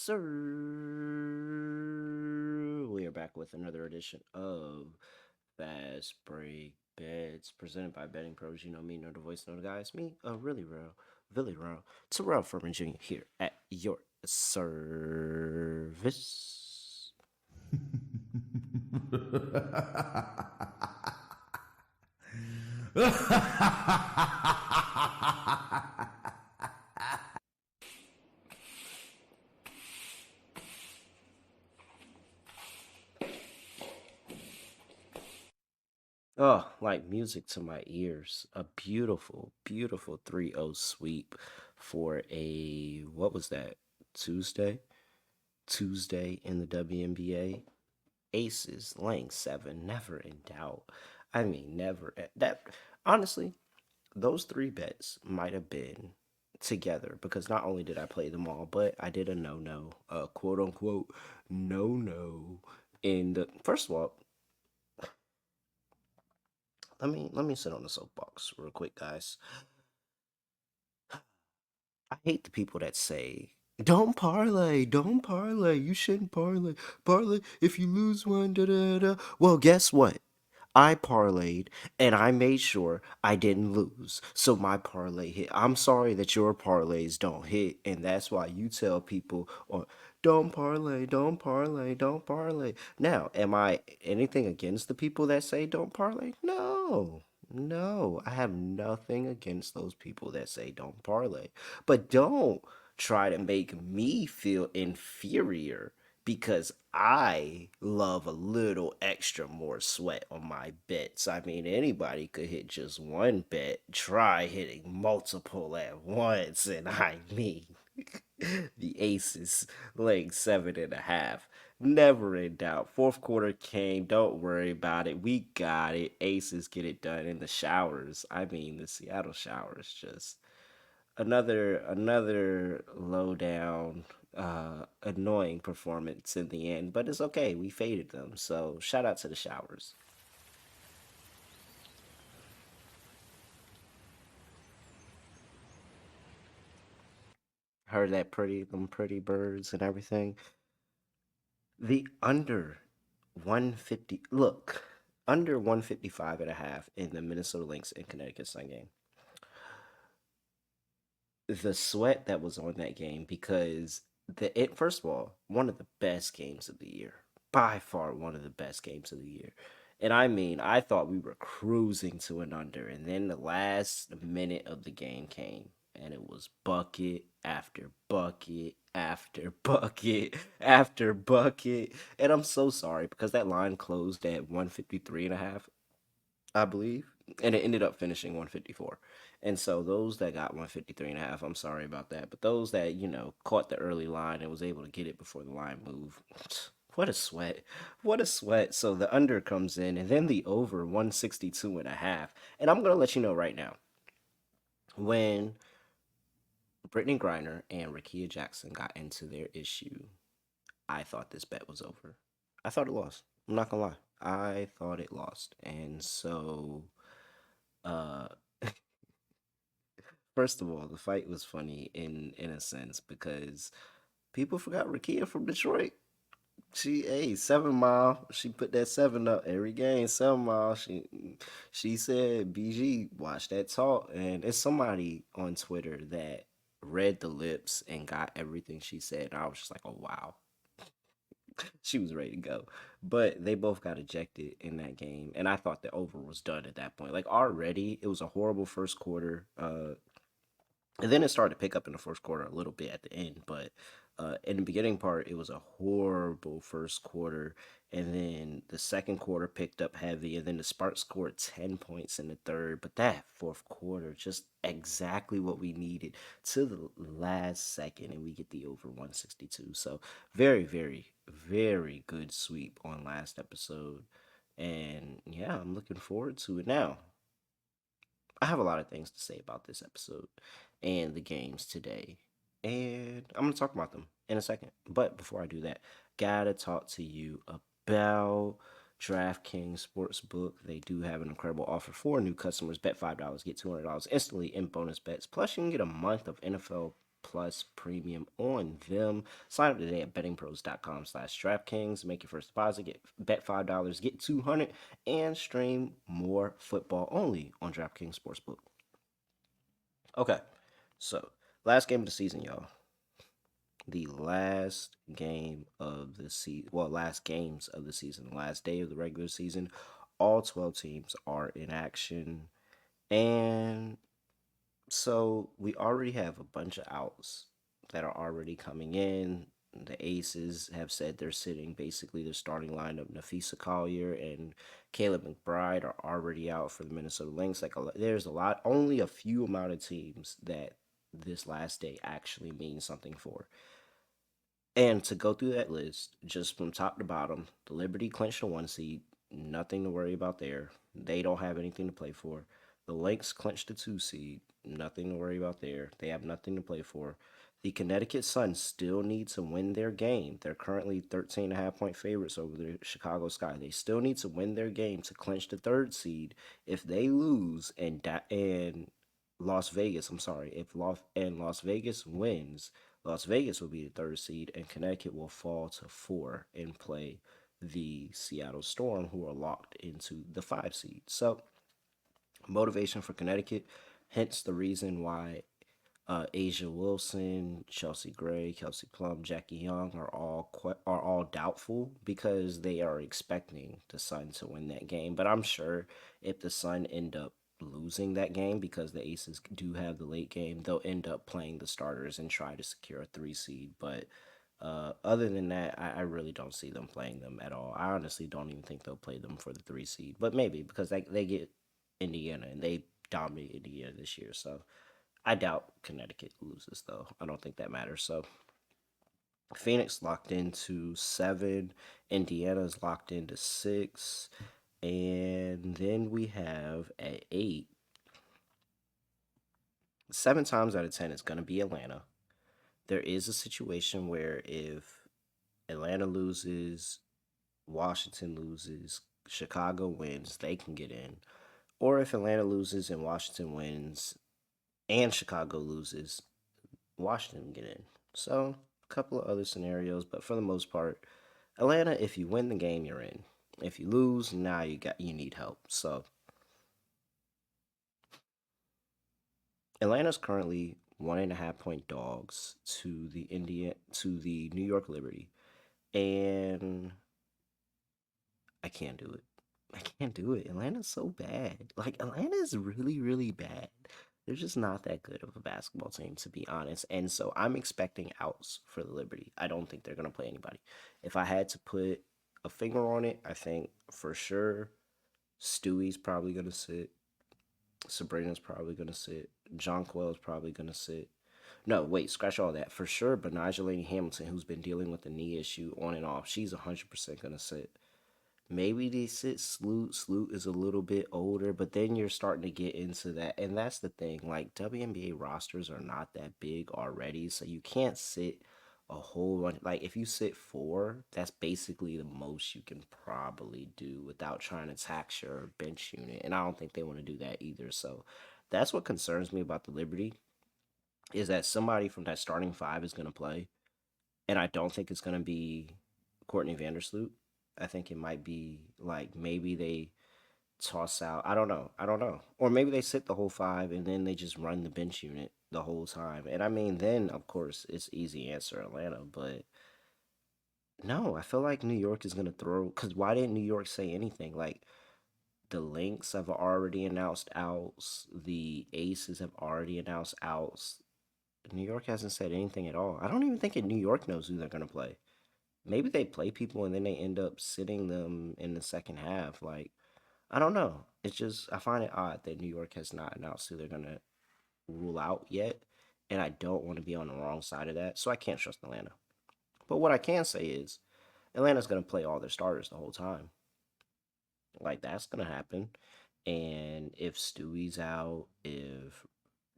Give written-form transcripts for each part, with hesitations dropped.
sir. We are back with another edition of Fast Break Bets presented by BettingPros. You know me, know the voice, know the guys. Me, really real, Terrell Furman Jr. here at your service. Oh, like music to my ears. A beautiful, beautiful 3-0 sweep for what was that? Tuesday? Tuesday in the WNBA. Aces laying 7, never in doubt. I mean, never. That honestly, those three bets might have been together because not only did I play them all, but I did a no, quote unquote no. In the first of all, let me sit on the soapbox real quick, guys. I hate the people that say, don't parlay, you shouldn't parlay. Parlay, if you lose one, da da da. Well, guess what? I parlayed and I made sure I didn't lose. So my parlay hit. I'm sorry that your parlays don't hit, and that's why you tell people, or don't parlay, don't parlay, don't parlay. Now, am I anything against the people that say don't parlay? No. No, I have nothing against those people that say don't parlay. But don't try to make me feel inferior because I love a little extra more sweat on my bets. I mean, anybody could hit just one bet. Try hitting multiple at once, and I mean, the aces laying 7.5. Never in doubt. Fourth quarter came. Don't worry about it. We got it. Aces get it done in the showers. I mean, the Seattle showers just another low down annoying performance in the end, but it's okay. We faded them. So shout out to the showers. Heard that pretty birds and everything. The under 150 look, under 155.5 in the Minnesota Lynx and Connecticut Sun game. The sweat that was on that game because first of all, one of the best games of the year, by far one of the best games of the year. And I mean, I thought we were cruising to an under, and then the last minute of the game came, and it was bucket after bucket after bucket after bucket. And I'm so sorry because that line closed at 153.5, I believe, and it ended up finishing 154. And so those that got 153.5, I'm sorry about that. But those that, caught the early line and was able to get it before the line moved, what a sweat. What a sweat. So the under comes in and then the over 162.5. And I'm going to let you know right now, when Brittany Griner and Rakia Jackson got into their issue, I thought this bet was over. I thought it lost. I'm not going to lie. I thought it lost. And so uh first of all, the fight was funny in a sense because people forgot Rakia from Detroit. Hey, 7 Mile. She put that seven up every game. 7 Mile. She said, BG, watch that talk. And it's somebody on Twitter that read the lips and got everything she said. And I was just like, oh wow. She was ready to go. But they both got ejected in that game. And I thought the over was done at that point. Like already, it was a horrible first quarter. And then it started to pick up in the first quarter a little bit at the end, but in the beginning part, it was a horrible first quarter, and then the second quarter picked up heavy, and then the Sparks scored 10 points in the third. But that fourth quarter, just exactly what we needed to the last second, and we get the over 162. So very, very, very good sweep on last episode, and yeah, I'm looking forward to it now. I have a lot of things to say about this episode and the games today. And I'm going to talk about them in a second. But before I do that, gotta talk to you about DraftKings Sportsbook. They do have an incredible offer for new customers. Bet $5, get $200 instantly in bonus bets. Plus, you can get a month of NFL plus premium on them. Sign up today at bettingpros.com/DraftKings. Make your first deposit, bet $5, get 200, and stream more football only on DraftKings Sportsbook. Okay, so last game of the season, y'all. The last game of the season, well, last games of the season, the last day of the regular season. All 12 teams are in action. And so we already have a bunch of outs that are already coming in. The Aces have said they're sitting basically their starting lineup. Nafisa Collier and Caleb McBride are already out for the Minnesota Lynx. There's a lot, only a few amount of teams that this last day actually means something for. And to go through that list, just from top to bottom, the Liberty clinched the 1 seed. Nothing to worry about there. They don't have anything to play for. The Lynx clinched the 2 seed. Nothing to worry about there. They have nothing to play for. The Connecticut Sun still need to win their game. They're currently 13.5 point favorites over the Chicago Sky. They still need to win their game to clinch the 3rd seed. If they lose and Las Vegas, I'm sorry, if Las Vegas wins, Las Vegas will be the 3rd seed, and Connecticut will fall to 4 and play the Seattle Storm, who are locked into the 5 seed. So, motivation for Connecticut, hence the reason why Asia Wilson, Chelsea Gray, Kelsey Plum, Jackie Young are all doubtful because they are expecting the Sun to win that game. But I'm sure if the Sun end up losing that game because the Aces do have the late game, they'll end up playing the starters and try to secure a 3 seed. But other than that, I really don't see them playing them at all. I honestly don't even think they'll play them for the 3 seed, but maybe because they get Indiana and they dominate Indiana this year. So I doubt Connecticut loses, though. I don't think that matters. So Phoenix locked into 7, Indiana's locked into 6, and then we have at 8. 7 times out of 10, it's going to be Atlanta. There is a situation where if Atlanta loses, Washington loses, Chicago wins, they can get in. Or if Atlanta loses and Washington wins and Chicago loses, Washington get in. So a couple of other scenarios, but for the most part, Atlanta, if you win the game, you're in. If you lose, now you need help. So Atlanta's currently 1.5 point dogs to the New York Liberty, and I can't do it. I can't do it. Atlanta's so bad. Like Atlanta is really, really bad. They're just not that good of a basketball team, to be honest. And so I'm expecting outs for the Liberty. I don't think they're gonna play anybody. If I had to put a finger on it, I think for sure Stewie's probably gonna sit. Sabrina's probably gonna sit. Jonquel's probably gonna sit. No, wait, scratch all that. For sure, Benijah Lady Hamilton, who's been dealing with the knee issue on and off, she's 100% gonna sit. Maybe they sit Sloot. Sloot is a little bit older, but then you're starting to get into that. And that's the thing. Like, WNBA rosters are not that big already, so you can't sit a whole bunch. Like, if you sit 4, that's basically the most you can probably do without trying to tax your bench unit. And I don't think they want to do that either. So that's what concerns me about the Liberty is that somebody from that starting 5 is going to play. And I don't think it's going to be Courtney Vandersloot. I think it might be like maybe they toss out. I don't know. I don't know. Or maybe they sit the whole 5 and then they just run the bench unit the whole time. And I mean, then of course it's easy answer Atlanta, but no, I feel like New York is gonna throw. Cause why didn't New York say anything? Like the Lynx have already announced outs. The Aces have already announced outs. New York hasn't said anything at all. I don't even think New York knows who they're gonna play. Maybe they play people and then they end up sitting them in the second half. Like, I don't know. It's just, I find it odd that New York has not announced who they're going to rule out yet. And I don't want to be on the wrong side of that. So I can't trust Atlanta. But what I can say is Atlanta's going to play all their starters the whole time. Like, that's going to happen. And if Stewie's out, if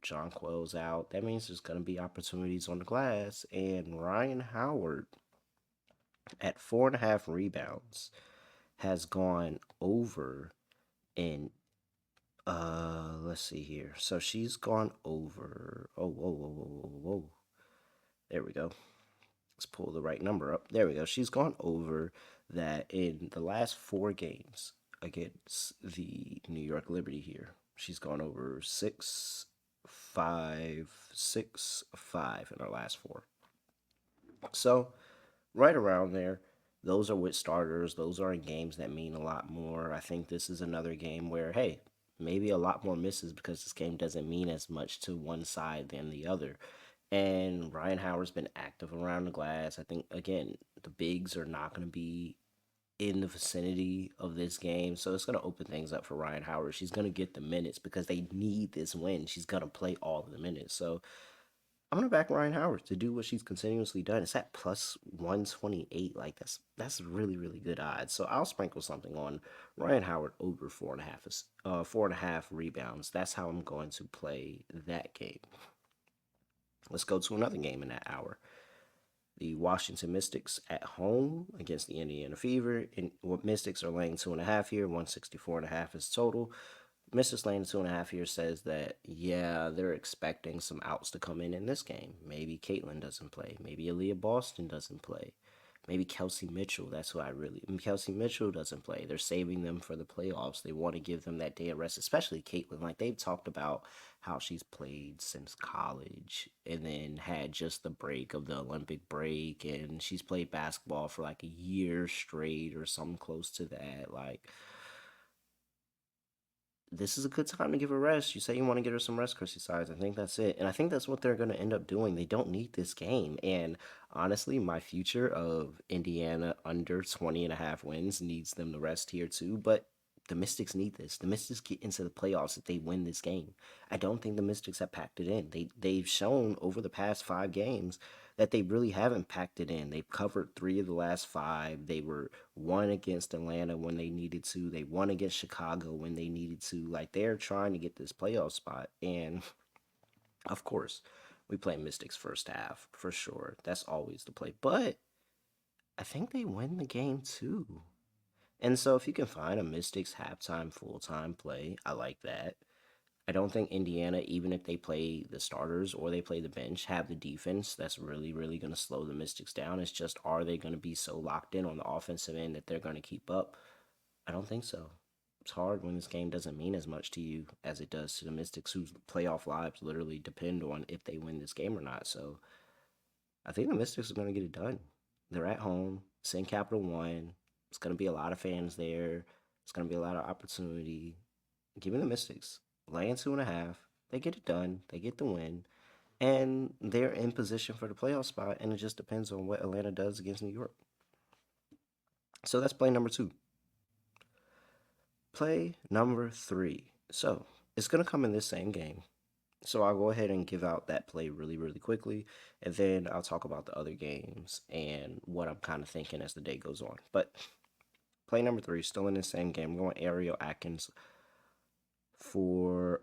John Quell's out, that means there's going to be opportunities on the glass. And Ryan Howard at 4.5 rebounds has gone over in let's see here. So she's gone over. Oh, whoa, whoa, whoa, whoa, whoa. There we go. Let's pull the right number up. There we go. She's gone over that in the last four games against the New York Liberty here. She's gone over 6-5, 6-5 in her last four. So, right around there, those are with starters. Those are in games that mean a lot more. I think this is another game where, hey, maybe a lot more misses because this game doesn't mean as much to one side than the other. And Ryan Howard's been active around the glass. I think, again, the bigs are not going to be in the vicinity of this game. So it's going to open things up for Ryan Howard. She's going to get the minutes because they need this win. She's going to play all of the minutes. So I'm going to back Ryan Howard to do what she's continuously done. It's at plus 128. Like, that's really, really good odds. So I'll sprinkle something on Ryan Howard over 4.5 rebounds. That's how I'm going to play that game. Let's go to another game in that hour. The Washington Mystics at home against the Indiana Fever. And what Mystics are laying 2.5 here, 164.5 is total. Mystics laying 2.5 here says that, yeah, they're expecting some outs to come in this game. Maybe Caitlin doesn't play. Maybe Aaliyah Boston doesn't play. Maybe Kelsey Mitchell. That's who I really. Kelsey Mitchell doesn't play. They're saving them for the playoffs. They want to give them that day of rest, especially Caitlin. Like they've talked about how she's played since college and then had just the break of the Olympic break. And she's played basketball for like a year straight or something close to that. Like, this is a good time to give her rest. You say you want to get her some rest, Chrissy Sides. I think that's it. And I think that's what they're going to end up doing. They don't need this game. And honestly, my future of Indiana under 20.5 wins needs them to rest here too. But the Mystics need this. The Mystics get into the playoffs if they win this game. I don't think the Mystics have packed it in. They've shown over the past 5 games that they really haven't packed it in. They've covered 3 of the last 5. They were won against Atlanta when they needed to. They won against Chicago when they needed to. Like they're trying to get this playoff spot. And of course, we play Mystics first half for sure. That's always the play. But I think they win the game too. And so if you can find a Mystics halftime, full time play, I like that. I don't think Indiana, even if they play the starters or they play the bench, have the defense that's really, really going to slow the Mystics down. It's just, are they going to be so locked in on the offensive end that they're going to keep up? I don't think so. It's hard when this game doesn't mean as much to you as it does to the Mystics, whose playoff lives literally depend on if they win this game or not. So I think the Mystics are going to get it done. They're at home, St. Capital One. It's going to be a lot of fans there. It's going to be a lot of opportunity. Give me the Mystics. Laying 2.5. They get it done. They get the win. And they're in position for the playoff spot. And it just depends on what Atlanta does against New York. So that's play number 2. Play number 3. So it's going to come in this same game. So I'll go ahead and give out that play really, really quickly. And then I'll talk about the other games and what I'm kind of thinking as the day goes on. But play number 3, still in the same game. I'm going Ariel Atkins for,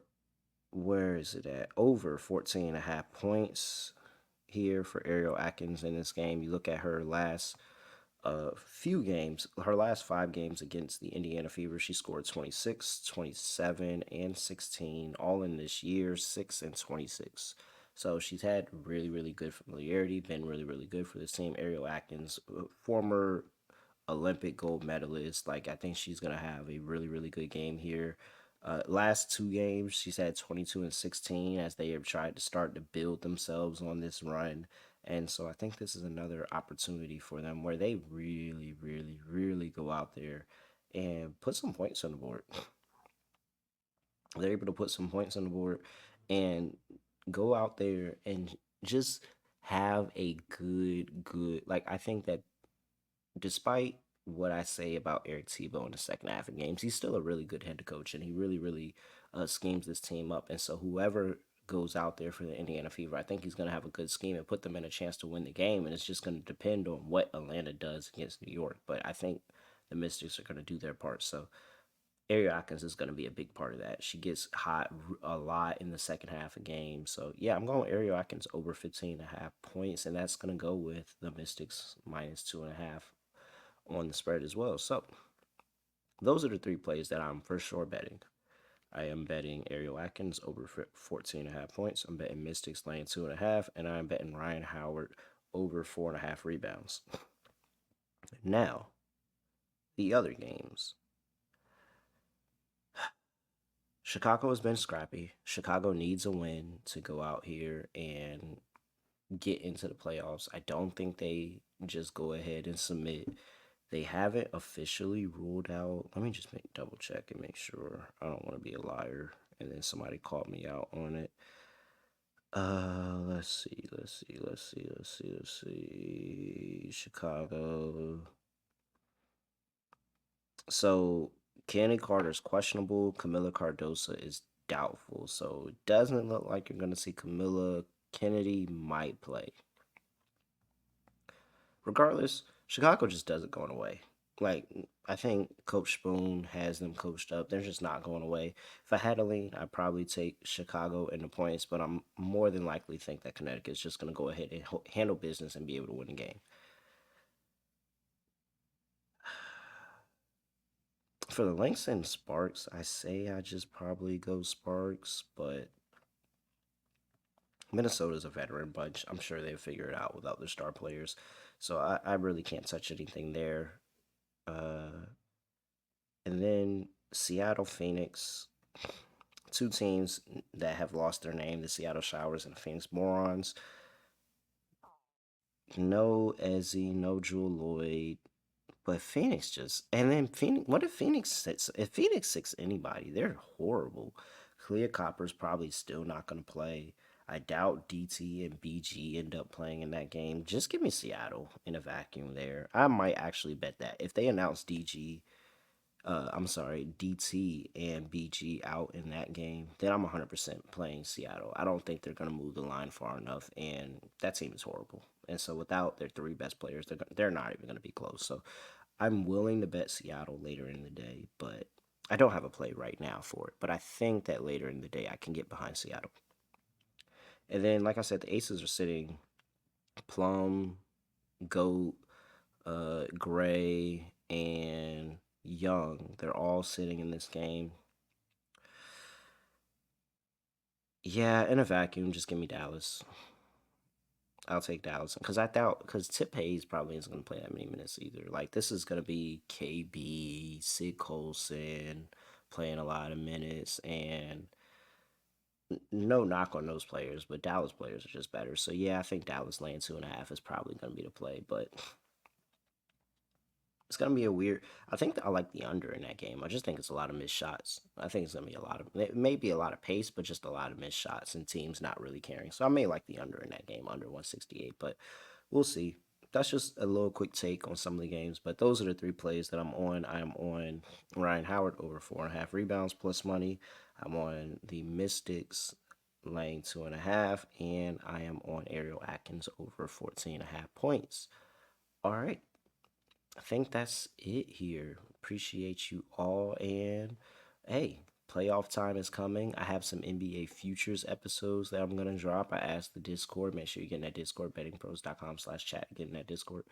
where is it at? Over 14.5 points here for Ariel Atkins in this game. You look at her last few games, her last 5 games against the Indiana Fever, she scored 26, 27, and 16, all in this year, 6 and 26. So she's had really, really good familiarity, been really, really good for this team. Ariel Atkins, former Olympic gold medalist. Like, I think she's going to have a really, really good game here. Last 2 games, she's had 22 and 16 as they have tried to start to build themselves on this run. And so I think this is another opportunity for them where they really, really, really go out there and put some points on the board. They're able to put some points on the board and go out there and just have a good, like, I think that despite what I say about Eric Tebow in the second half of games, he's still a really good head coach, and he really, really schemes this team up. And so whoever goes out there for the Indiana Fever, I think he's going to have a good scheme and put them in a chance to win the game. And it's just going to depend on what Atlanta does against New York. But I think the Mystics are going to do their part. So Ariel Atkins is going to be a big part of that. She gets hot a lot in the second half of games. So, yeah, I'm going Ariel Atkins over 15.5 points, and that's going to go with the Mystics minus 2.5 on the spread as well. So those are the 3 plays that I'm for sure betting. I am betting Ariel Atkins over 14.5 points. I'm betting Mystics laying 2.5, and I'm betting Ryan Howard over 4.5 rebounds. Now, the other games. Chicago has been scrappy. Chicago needs a win to go out here and get into the playoffs. I don't think they just go ahead and submit. They haven't officially ruled out. Let me just double check and make sure. I don't want to be a liar and then somebody called me out on it. Let's see. Chicago. So Kenny Carter's questionable. Camilla Cardosa is doubtful. So it doesn't look like you're gonna see Camilla. Kennedy might play. Regardless, Chicago just doesn't going away. Like, I think Coach Spoon has them coached up. They're just not going away. If I had to lean, I'd probably take Chicago in the points, but I'm more than likely think that Connecticut's just going to go ahead and handle business and be able to win the game. For the Lynx and Sparks, I say I just probably go Sparks, but Minnesota's a veteran bunch. I'm sure they'll figure it out without their star players. So I really can't touch anything there. Uh, and then Seattle, Phoenix, two teams that have lost their name, the Seattle Showers and the Phoenix Morons. No Ezzy, no Jewel Lloyd, but Phoenix just and then Phoenix. What if Phoenix sits? If Phoenix sits anybody, they're horrible. Clea Copper's probably still not going to play. I doubt DT and BG end up playing in that game. Just give me Seattle in a vacuum there. I might actually bet that if they announce I'm sorry, DT and BG out in that game, then I'm 100% playing Seattle. I don't think they're going to move the line far enough, and that team is horrible. And so without their three best players, they're not even going to be close. So I'm willing to bet Seattle later in the day, but I don't have a play right now for it. But I think that later in the day, I can get behind Seattle. And then, like I said, the Aces are sitting Plum, Goat, Gray, and Young. They're all sitting in this game. Yeah, in a vacuum, just give me Dallas. I'll take Dallas because I doubt because Tip Hayes probably isn't going to play that many minutes either. Like this is going to be KB, Sid Colson playing a lot of minutes, and no knock on those players, but Dallas players are just better. So yeah, I think Dallas laying 2.5 is probably going to be the play, but it's gonna be a weird. I think I like the under in that game. I just think it's a lot of missed shots. I think it's gonna be a lot of. It may be a lot of pace, but just a lot of missed shots and teams not really caring. So I may like the under in that game, under 168. But we'll see. That's just a little quick take on some of the games. But those are the three plays that I'm on. I am on Ryan Howard over 4.5 rebounds plus money. I'm on the Mystics laying 2.5, and I am on Ariel Atkins over 14.5 points. All right. I think that's it here. Appreciate you all. And hey, playoff time is coming. I have some NBA futures episodes that I'm going to drop. I asked the Discord. Make sure you get in that Discord, bettingpros.com/chat. Get in that Discord.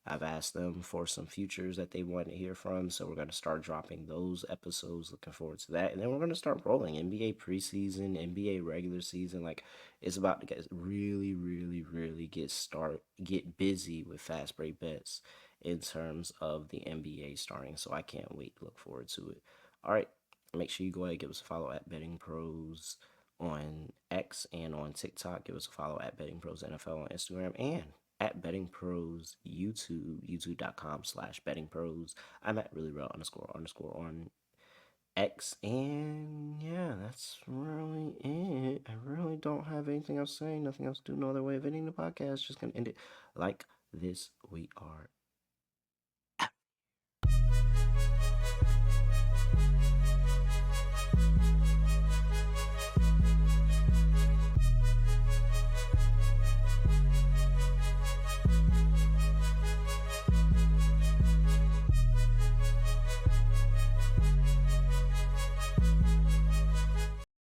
I've asked them for some futures that they want to hear from. So we're going to start dropping those episodes. Looking forward to that. And then we're going to start rolling NBA preseason, NBA regular season. Like it's about to get really, really, really get busy with fast break bets in terms of the NBA starting. So I can't wait to look forward to it. All right. Make sure you go ahead and give us a follow at Betting Pros on X and on TikTok. Give us a follow at Betting Pros NFL on Instagram and at Betting Pros YouTube, youtube.com/Betting Pros. I'm at really real __ on X. And yeah, that's really it. I really don't have anything else to say. Nothing else to do. No other way of ending the podcast. Just gonna end it like this. We are